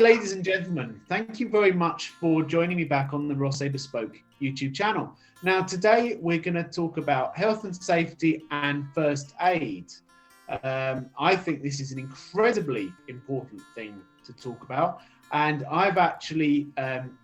Ladies and gentlemen, thank you very much for joining me back on the Rosse Bespoke YouTube channel. Now, today we're going to talk about health and safety and first aid. I think this is an incredibly important thing to talk about, and I've actually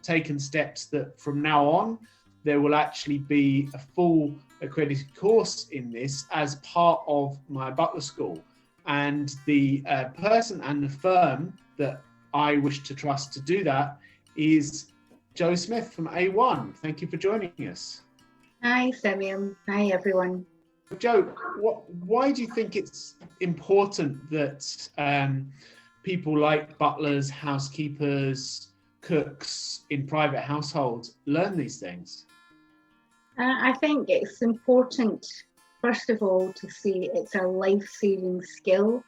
taken steps that from now on there will actually be a full accredited course in this as part of my Butler school. And the person and the firm that I wish to trust to do that is Joe Smith from A1. Thank you for joining us. Hi, Simeon. Hi, everyone. Joe, why do you think it's important that people like butlers, housekeepers, cooks in private households learn these things? I think it's important, first of all, to see it's a life-saving skill.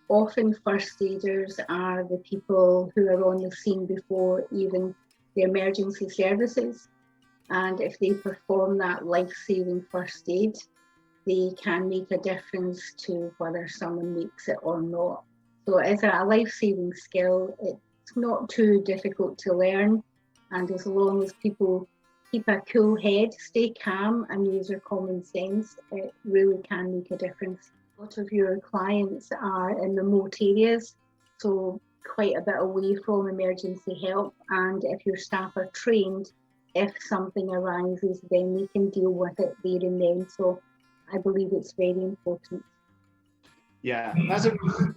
Often first aiders are the people who are on the scene before even the emergency services. And if they perform that life-saving first aid, they can make a difference to whether someone makes it or not. So it's a life-saving skill. It's not too difficult to learn. And as long as people keep a cool head, stay calm and use their common sense, it really can make a difference. A lot of your clients are in remote areas, so quite a bit away from emergency help. And if your staff are trained, if something arises, then they can deal with it there and then. So I believe it's very important. Yeah, that's a good point.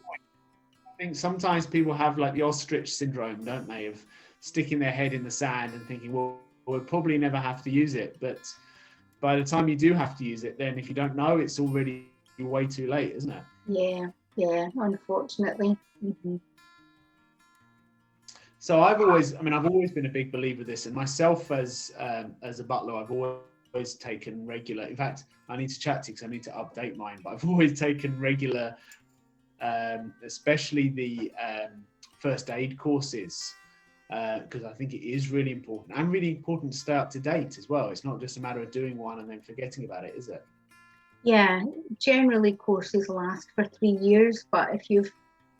I think sometimes people have like the ostrich syndrome, don't they, of sticking their head in the sand and thinking, well, we'll probably never have to use it. But by the time you do have to use it, then if you don't know, it's already way too late, isn't it? Yeah, unfortunately. Mm-hmm. So I've always been a big believer of this, and myself as a butler, I've always taken regular. In fact, I need to chat to you because I need to update mine. But I've always taken regular, especially the first aid courses, because I think it is really important and really important to stay up to date as well. It's not just a matter of doing one and then forgetting about it, is it? Yeah, generally courses last for 3 years, but if you've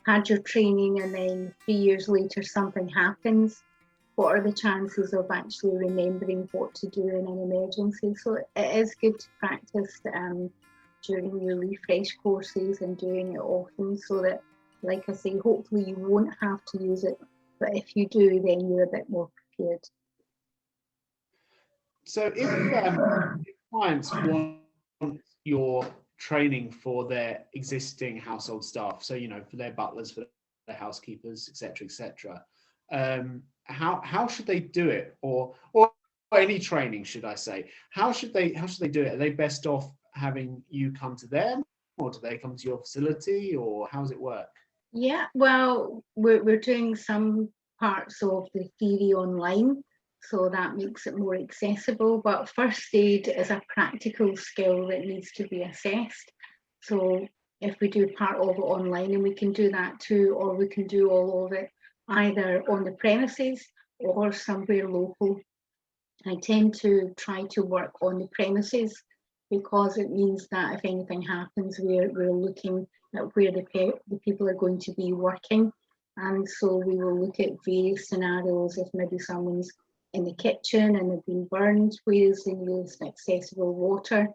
had your training and then 3 years later something happens, what are the chances of actually remembering what to do in an emergency? So it is good to practice during your refresh courses and doing it often so that, like I say, hopefully you won't have to use it, but if you do, then you're a bit more prepared. So if clients want your training for their existing household staff, so for their butlers, for their housekeepers, etc., how should they do it, or any training, should I say? How should they do it? Are they best off having you come to them, or do they come to your facility, or how does it work? Yeah, well, we're doing some parts of the theory online, so that makes it more accessible. But first aid is a practical skill that needs to be assessed. So if we do part of it online, and we can do that too, or we can do all of it either on the premises or somewhere local. I tend to try to work on the premises because it means that if anything happens, we're looking at where the people are going to be working. And so we will look at various scenarios. If maybe someone's in the kitchen and they've been burned, where is the nearest accessible water,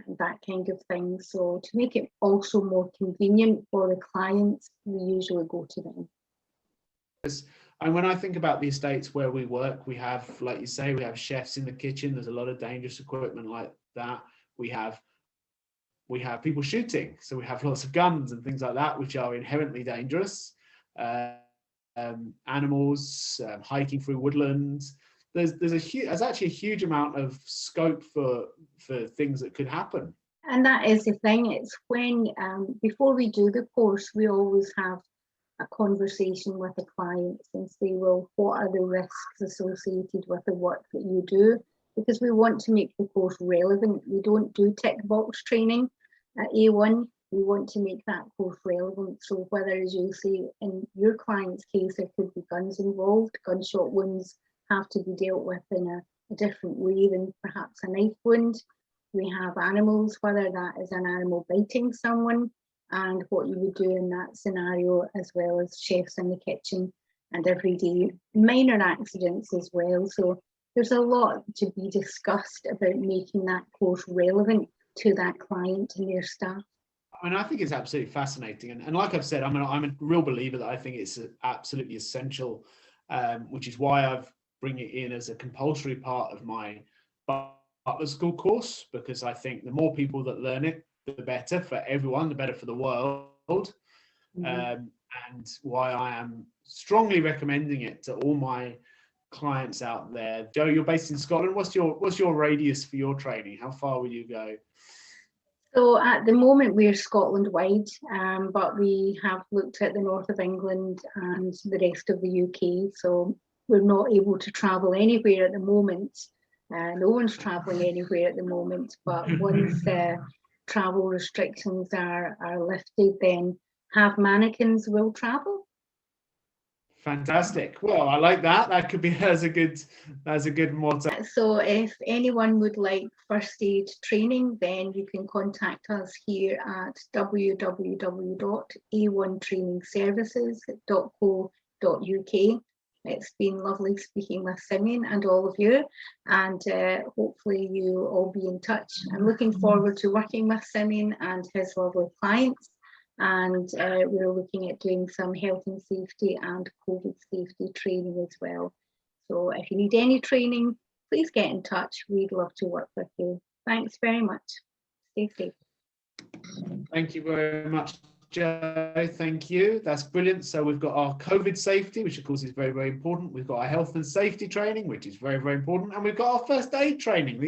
and that kind of thing. So to make it also more convenient for the clients, we usually go to them. And when I think about the estates where we work, we have, like you say, we have chefs in the kitchen. There's a lot of dangerous equipment like that. We have people shooting, so we have lots of guns and things like that, which are inherently dangerous. Animals, hiking through woodlands. There's actually a huge amount of scope for things that could happen. And that is the thing. It's when before we do the course, we always have a conversation with the clients and say, well, what are the risks associated with the work that you do? Because we want to make the course relevant. We don't do tick box training at A1. We want to make that course relevant. So whether, as you say, in your client's case, there could be guns involved, gunshot wounds have to be dealt with in a different way than perhaps a knife wound. We have animals, whether that is an animal biting someone, and what you would do in that scenario, as well as chefs in the kitchen and everyday minor accidents as well. So there's a lot to be discussed about making that course relevant to that client and their staff. I mean, I think it's absolutely fascinating. And like I've said, I'm a real believer that I think it's absolutely essential, which is why I've bring it in as a compulsory part of my Butler School course, because I think the more people that learn it, the better for everyone, the better for the world. Mm-hmm. And why I am strongly recommending it to all my clients out there. Joe, you're based in Scotland. What's your radius for your training? How far will you go? So at the moment we're Scotland wide, but we have looked at the north of England and the rest of the UK. So we're not able to travel anywhere at the moment. No one's travelling anywhere at the moment, but once travel restrictions are lifted, then Have Mannequins will travel. Fantastic. Well, I like that. That could be as a good motto. So if anyone would like first aid training, then you can contact us here at www.a1trainingservices.co.uk. It's been lovely speaking with Simeon and all of you, and hopefully you'll all be in touch. I'm looking forward to working with Simeon and his lovely clients. And we're looking at doing some health and safety and COVID safety training as well. So if you need any training, please get in touch. We'd love to work with you. Thanks very much. Stay safe. Thank you very much, Joe. Thank you. That's brilliant. So we've got our COVID safety, which of course is very, very important. We've got our health and safety training, which is very, very important. And we've got our first aid training.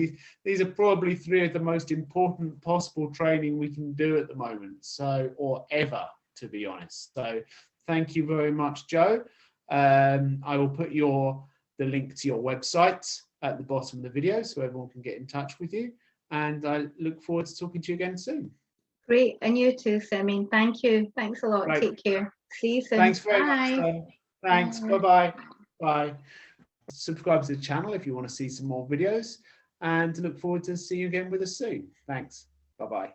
These are probably three of the most important possible training we can do at the moment. So, or ever, to be honest. So thank you very much, Joe. I will put the link to your website at the bottom of the video so everyone can get in touch with you. And I look forward to talking to you again soon. Great, and you too, Simeon. Thank you. Thanks a lot. Right. Take care. See you soon. Thanks very much. Thanks. Bye-bye. Bye. Subscribe to the channel if you want to see some more videos, and look forward to seeing you again with us soon. Thanks. Bye-bye.